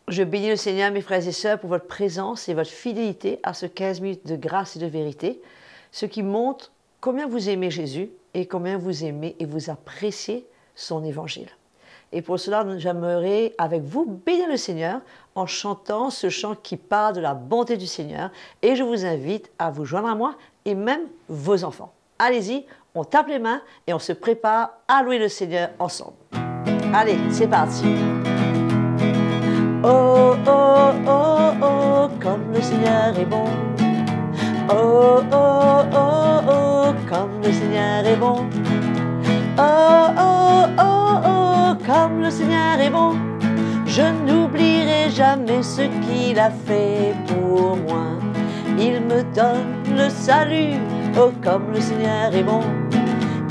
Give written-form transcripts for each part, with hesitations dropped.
Je bénis le Seigneur, mes frères et sœurs, pour votre présence et votre fidélité à ce 15 minutes de grâce et de vérité, ce qui montre combien vous aimez Jésus et combien vous aimez et vous appréciez son évangile. Et pour cela, j'aimerais avec vous bénir le Seigneur en chantant ce chant qui parle de la bonté du Seigneur. Et je vous invite à vous joindre à moi et même vos enfants. Allez-y, on tape les mains et on se prépare à louer le Seigneur ensemble. Allez, c'est parti. Oh, oh, oh, oh, comme le Seigneur est bon. Oh, oh, oh, oh, comme le Seigneur est bon. Oh, oh, oh, oh, comme le Seigneur est bon. Je n'oublierai jamais ce qu'il a fait pour moi. Il me donne le salut. Oh, comme le Seigneur est bon.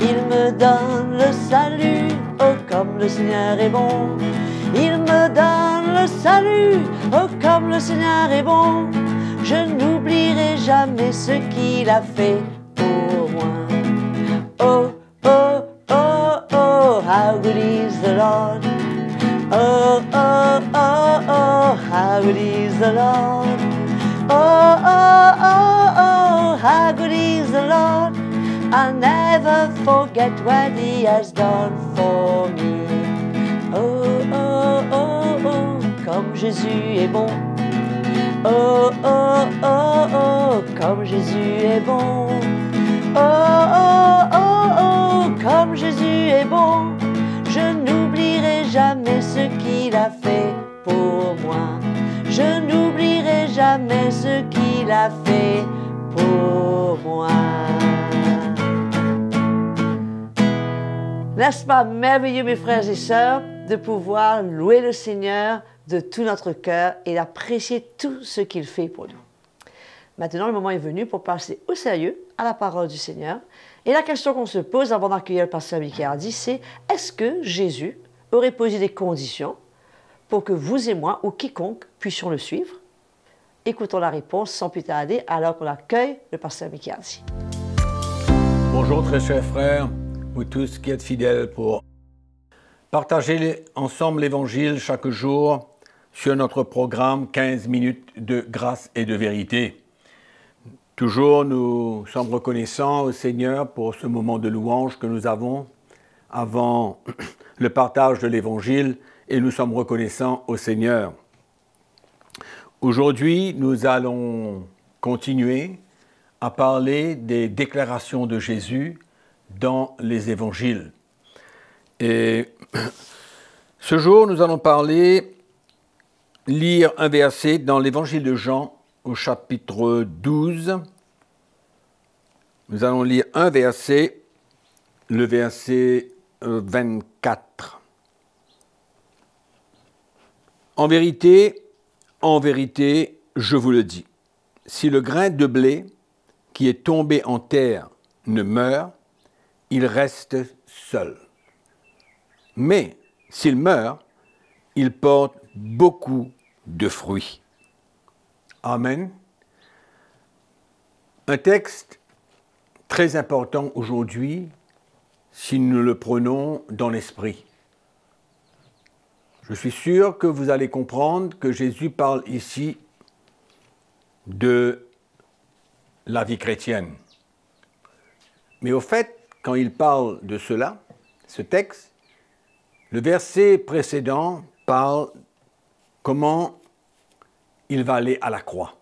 Il me donne le salut. Oh, comme le Seigneur est bon. Il me donne le salut. Oh, comme le Seigneur est bon. Je n'oublierai jamais ce qu'il a fait pour moi. Oh, oh, oh, oh, how good is the Lord. Oh, oh, oh, oh, how good is the Lord. Oh, oh, oh, oh, how good is the Lord. I'll never forget what He has done for me. Oh, oh, oh, oh, comme Jésus est bon. Oh, oh, oh, oh, comme Jésus est bon. Oh, oh, oh, oh, comme Jésus est bon. Je n'oublierai jamais ce qu'il a fait pour moi. Je n'oublierai jamais ce qu'il a fait pour moi. N'est-ce pas merveilleux, mes frères et sœurs, de pouvoir louer le Seigneur de tout notre cœur et d'apprécier tout ce qu'il fait pour nous. Maintenant, le moment est venu pour passer au sérieux à la parole du Seigneur. Et la question qu'on se pose avant d'accueillir le pasteur Michael, c'est est-ce que Jésus aurait posé des conditions pour que vous et moi, ou quiconque, puissions le suivre? Écoutons la réponse sans plus tarder alors qu'on accueille le pasteur Michael. Bonjour très chers frères, vous tous qui êtes fidèles pour partager ensemble l'Évangile chaque jour sur notre programme 15 minutes de grâce et de vérité. Toujours, nous sommes reconnaissants au Seigneur pour ce moment de louange que nous avons avant le partage de l'Évangile et nous sommes reconnaissants au Seigneur. Aujourd'hui, nous allons continuer à parler des déclarations de Jésus dans les Évangiles. Et ce jour, nous allons lire un verset dans l'Évangile de Jean au chapitre 12. Nous allons lire un verset, le verset 24. En vérité, je vous le dis, si le grain de blé qui est tombé en terre ne meurt, il reste seul. Mais s'il meurt, il porte beaucoup de fruits. Amen. Un texte très important aujourd'hui si nous le prenons dans l'esprit. Je suis sûr que vous allez comprendre que Jésus parle ici de la vie chrétienne. Mais au fait, quand il parle de cela, ce texte, le verset précédent parle comment il va aller à la croix.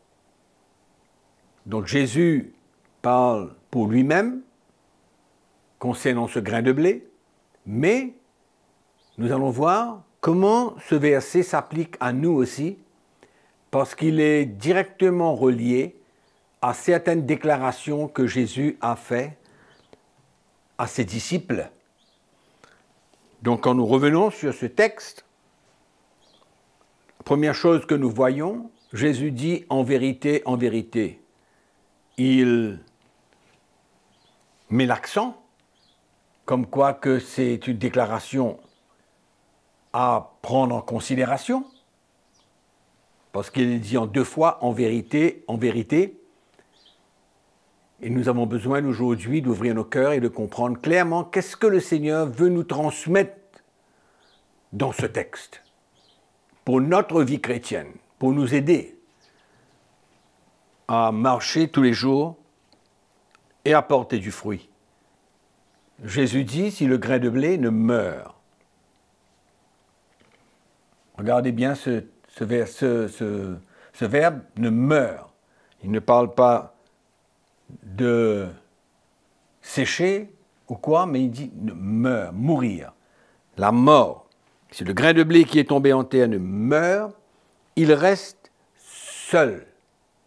Donc Jésus parle pour lui-même concernant ce grain de blé, mais nous allons voir comment ce verset s'applique à nous aussi, parce qu'il est directement relié à certaines déclarations que Jésus a faites à ses disciples. Donc quand nous revenons sur ce texte, la première chose que nous voyons, Jésus dit en vérité, il met l'accent, comme quoi que c'est une déclaration à prendre en considération, parce qu'il dit en deux fois en vérité, et nous avons besoin aujourd'hui d'ouvrir nos cœurs et de comprendre clairement qu'est-ce que le Seigneur veut nous transmettre dans ce texte. pour notre vie chrétienne, pour nous aider à marcher tous les jours et à porter du fruit. Jésus dit, si le grain de blé ne meurt. Regardez bien ce verbe, ne meurt. Il ne parle pas de sécher ou quoi, mais il dit ne meurt, mourir. La mort. Si le grain de blé qui est tombé en terre ne meurt, il reste seul.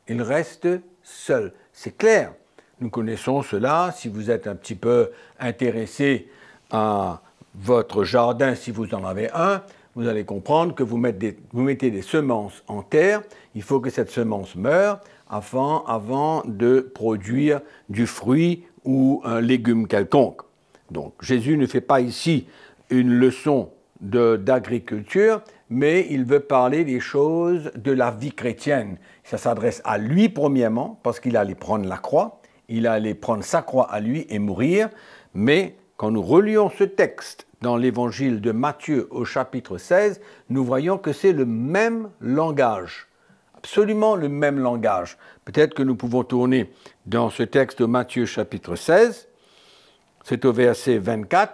Il reste seul. C'est clair. Nous connaissons cela. Si vous êtes un petit peu intéressé à votre jardin, si vous en avez un, vous allez comprendre que vous mettez des semences en terre. Il faut que cette semence meure avant de produire du fruit ou un légume quelconque. Donc Jésus ne fait pas ici une leçon d'agriculture, mais il veut parler des choses de la vie chrétienne. Ça s'adresse à lui premièrement, parce qu'il allait prendre la croix, il allait prendre sa croix à lui et mourir, mais quand nous relions ce texte dans l'évangile de Matthieu au chapitre 16, nous voyons que c'est le même langage, absolument le même langage. Peut-être que nous pouvons tourner dans ce texte de Matthieu chapitre 16, c'est au verset 24.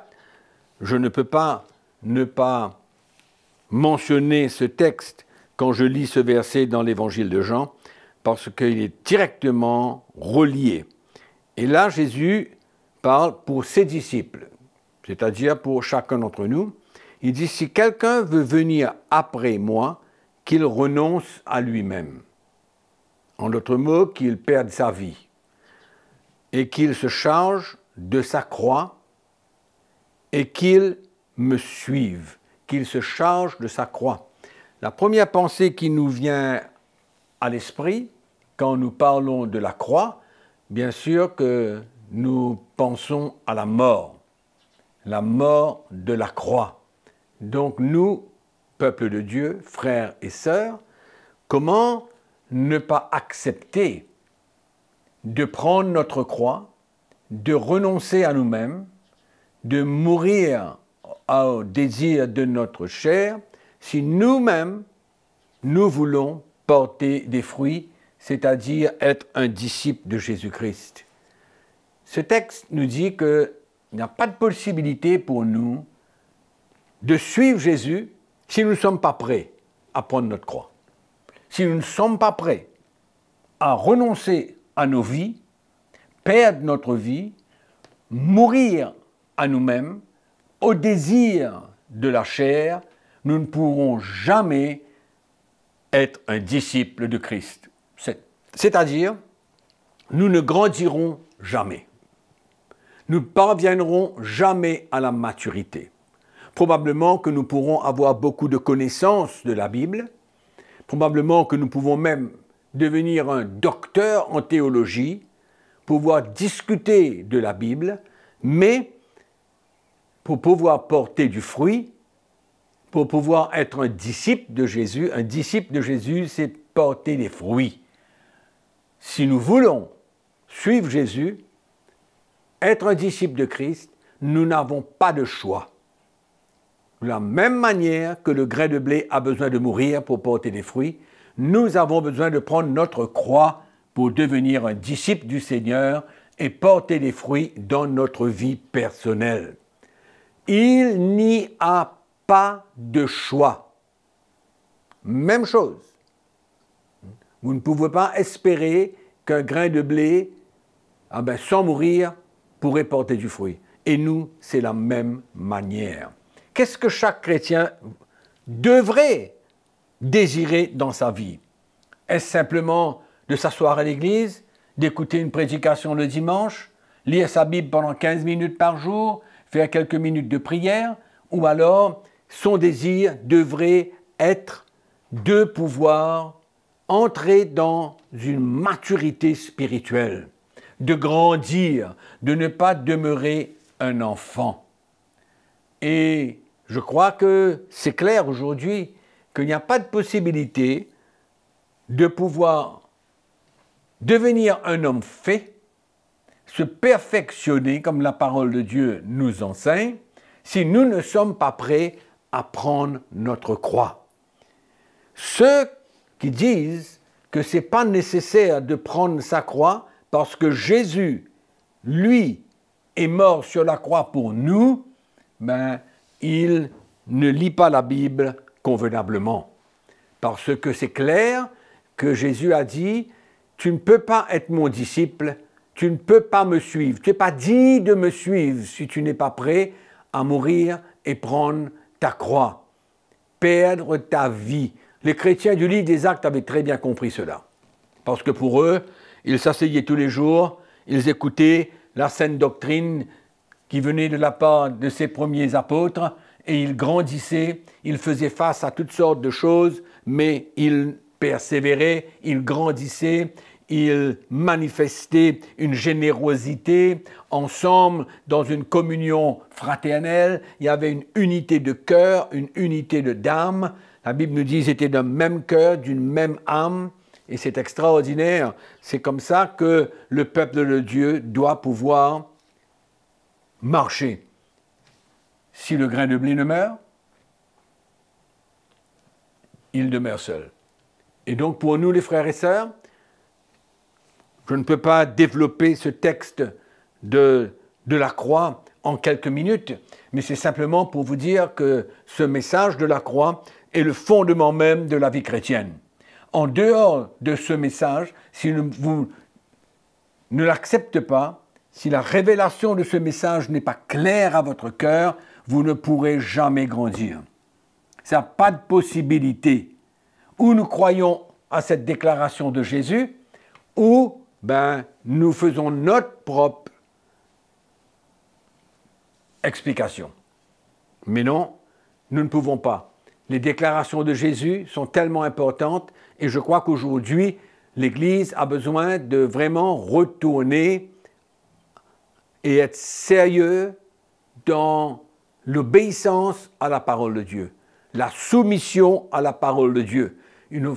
Je ne peux pas ne pas mentionner ce texte quand je lis ce verset dans l'évangile de Jean, parce qu'il est directement relié. Et là, Jésus parle pour ses disciples, c'est-à-dire pour chacun d'entre nous. Il dit, si quelqu'un veut venir après moi, qu'il renonce à lui-même. En d'autres mots, qu'il perde sa vie et qu'il se charge de sa croix et qu'il me suive, qu'il se charge de sa croix. La première pensée qui nous vient à l'esprit quand nous parlons de la croix, bien sûr que nous pensons à la mort de la croix. Donc nous, peuple de Dieu, frères et sœurs, comment ne pas accepter de prendre notre croix, de renoncer à nous-mêmes, de mourir au désir de notre chair, si nous-mêmes, nous voulons porter des fruits, c'est-à-dire être un disciple de Jésus-Christ. Ce texte nous dit qu'il n'y a pas de possibilité pour nous de suivre Jésus si nous ne sommes pas prêts à prendre notre croix. Si nous ne sommes pas prêts à renoncer à nos vies, perdre notre vie, mourir à nous-mêmes, au désir de la chair, nous ne pourrons jamais être un disciple de Christ. C'est-à-dire, nous ne grandirons jamais. Nous ne parviendrons jamais à la maturité. Probablement que nous pourrons avoir beaucoup de connaissances de la Bible, probablement que nous pouvons même devenir un docteur en théologie, pouvoir discuter de la Bible, mais pour pouvoir porter du fruit, pour pouvoir être un disciple de Jésus, c'est porter des fruits. Si nous voulons suivre Jésus, être un disciple de Christ, nous n'avons pas de choix. De la même manière que le grain de blé a besoin de mourir pour porter des fruits, nous avons besoin de prendre notre croix pour devenir un disciple du Seigneur et porter des fruits dans notre vie personnelle. Il n'y a pas de choix. Même chose. Vous ne pouvez pas espérer qu'un grain de blé, sans mourir, pourrait porter du fruit. Et nous, c'est la même manière. Qu'est-ce que chaque chrétien devrait désirer dans sa vie? Est-ce simplement de s'asseoir à l'église, d'écouter une prédication le dimanche, lire sa Bible pendant 15 minutes par jour, faire quelques minutes de prière, ou alors son désir devrait être de pouvoir entrer dans une maturité spirituelle, de grandir, de ne pas demeurer un enfant. Et je crois que c'est clair aujourd'hui qu'il n'y a pas de possibilité de pouvoir devenir un homme fait, se perfectionner comme la parole de Dieu nous enseigne, si nous ne sommes pas prêts à prendre notre croix. ceux qui disent que ce n'est pas nécessaire de prendre sa croix parce que Jésus, lui, est mort sur la croix pour nous, ben, il ne lit pas la Bible convenablement. Parce que c'est clair que Jésus a dit, tu ne peux pas être mon disciple, tu ne peux pas me suivre, tu n'es pas digne de me suivre si tu n'es pas prêt à mourir et prendre ta croix, perdre ta vie. Les chrétiens du livre des Actes avaient très bien compris cela. Parce que pour eux, ils s'asseyaient tous les jours, ils écoutaient la saine doctrine qui venait de la part de ces premiers apôtres et ils grandissaient, ils faisaient face à toutes sortes de choses, mais ils persévéraient, ils grandissaient, ils manifestaient une générosité ensemble dans une communion fraternelle, il y avait une unité de cœur, une unité d'âme. La Bible nous dit qu'ils étaient d'un même cœur, d'une même âme, et c'est extraordinaire. C'est comme ça que le peuple de Dieu doit pouvoir marcher. Si le grain de blé ne meurt, il demeure seul. Et donc pour nous les frères et sœurs, je ne peux pas développer ce texte de la croix en quelques minutes, mais c'est simplement pour vous dire que ce message de la croix est le fondement même de la vie chrétienne. En dehors de ce message, si vous ne l'acceptez pas, si la révélation de ce message n'est pas claire à votre cœur, vous ne pourrez jamais grandir. Ça n'a pas de possibilité. Ou nous croyons à cette déclaration de Jésus, ou nous faisons notre propre explication. Mais non, nous ne pouvons pas. Les déclarations de Jésus sont tellement importantes et je crois qu'aujourd'hui, l'Église a besoin de vraiment retourner et être sérieux dans l'obéissance à la parole de Dieu, la soumission à la parole de Dieu. Il ne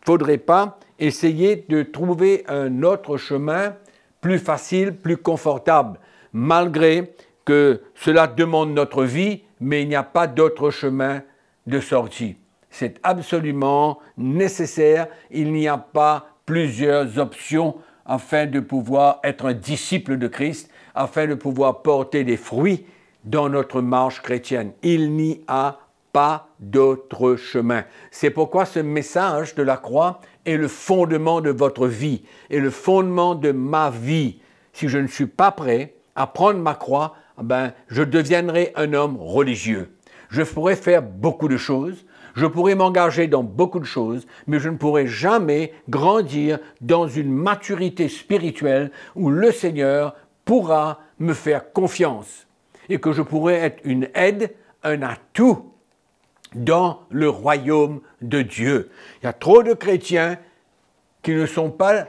faudrait pas essayer de trouver un autre chemin plus facile, plus confortable, malgré que cela demande notre vie, mais il n'y a pas d'autre chemin de sortie. C'est absolument nécessaire, il n'y a pas plusieurs options afin de pouvoir être un disciple de Christ, afin de pouvoir porter des fruits dans notre marche chrétienne. Il n'y a pas d'autre chemin. C'est pourquoi ce message de la croix est le fondement de votre vie, et le fondement de ma vie. Si je ne suis pas prêt à prendre ma croix, je deviendrai un homme religieux. Je pourrais faire beaucoup de choses, je pourrais m'engager dans beaucoup de choses, mais je ne pourrai jamais grandir dans une maturité spirituelle où le Seigneur pourra me faire confiance et que je pourrai être une aide, un atout dans le royaume de Dieu. Il y a trop de chrétiens qui ne sont pas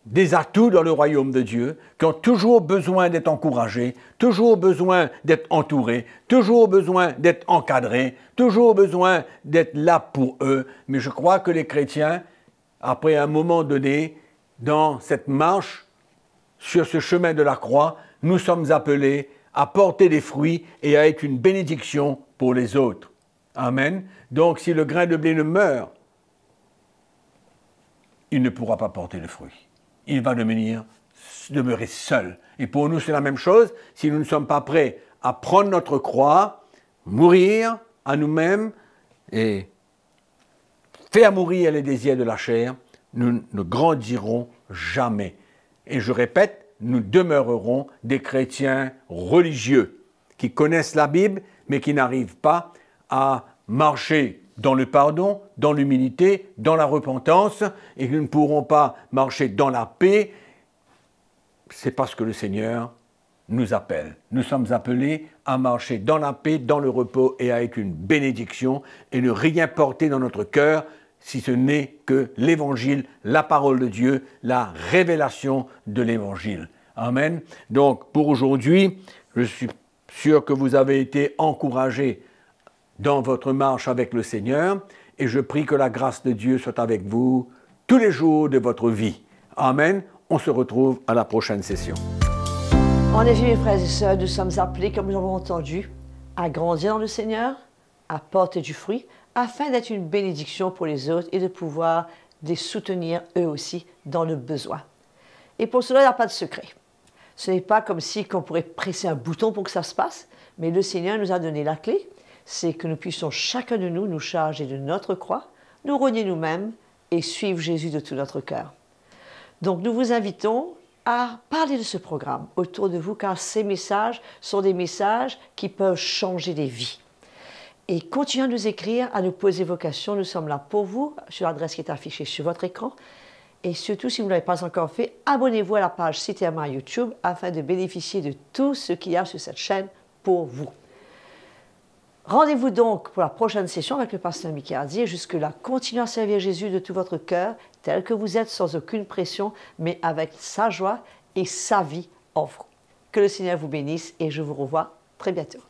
des atouts dans le royaume de Dieu, qui ont toujours besoin d'être encouragés, toujours besoin d'être entourés, toujours besoin d'être encadrés, toujours besoin d'être là pour eux. Mais je crois que les chrétiens, après un moment donné, dans cette marche, sur ce chemin de la croix, nous sommes appelés à porter des fruits et à être une bénédiction pour les autres. Amen. Donc si le grain de blé ne meurt, il ne pourra pas porter de fruits. Il va demeurer seul. Et pour nous, c'est la même chose. Si nous ne sommes pas prêts à prendre notre croix, mourir à nous-mêmes et faire mourir les désirs de la chair, nous ne grandirons jamais. Et je répète, nous demeurerons des chrétiens religieux qui connaissent la Bible, mais qui n'arrivent pas à marcher dans le pardon, dans l'humilité, dans la repentance, et nous ne pourrons pas marcher dans la paix. C'est parce que le Seigneur nous appelle. Nous sommes appelés à marcher dans la paix, dans le repos, et à être une bénédiction, et ne rien porter dans notre cœur, si ce n'est que l'Évangile, la parole de Dieu, la révélation de l'Évangile. Amen. Donc, pour aujourd'hui, je suis sûr que vous avez été encouragés dans votre marche avec le Seigneur, et je prie que la grâce de Dieu soit avec vous tous les jours de votre vie. Amen. On se retrouve à la prochaine session. En effet, mes frères et sœurs, nous sommes appelés, comme nous l'avons entendu, à grandir dans le Seigneur, à porter du fruit, afin d'être une bénédiction pour les autres et de pouvoir les soutenir eux aussi dans le besoin. Et pour cela, il n'y a pas de secret. Ce n'est pas comme si on pourrait presser un bouton pour que ça se passe, mais le Seigneur nous a donné la clé, c'est que nous puissions chacun de nous charger de notre croix, nous renier nous-mêmes et suivre Jésus de tout notre cœur. Donc nous vous invitons à parler de ce programme autour de vous, car ces messages sont des messages qui peuvent changer des vies. Et continuez à nous écrire, à nous poser vos questions. Nous sommes là pour vous, sur l'adresse qui est affichée sur votre écran. Et surtout, si vous ne l'avez pas encore fait, abonnez-vous à la page CTMA YouTube afin de bénéficier de tout ce qu'il y a sur cette chaîne pour vous. Rendez-vous donc pour la prochaine session avec le pasteur Mickey Hardy. Et jusque-là, continuez à servir Jésus de tout votre cœur, tel que vous êtes, sans aucune pression, mais avec sa joie et sa vie en vous. Que le Seigneur vous bénisse et je vous revois très bientôt.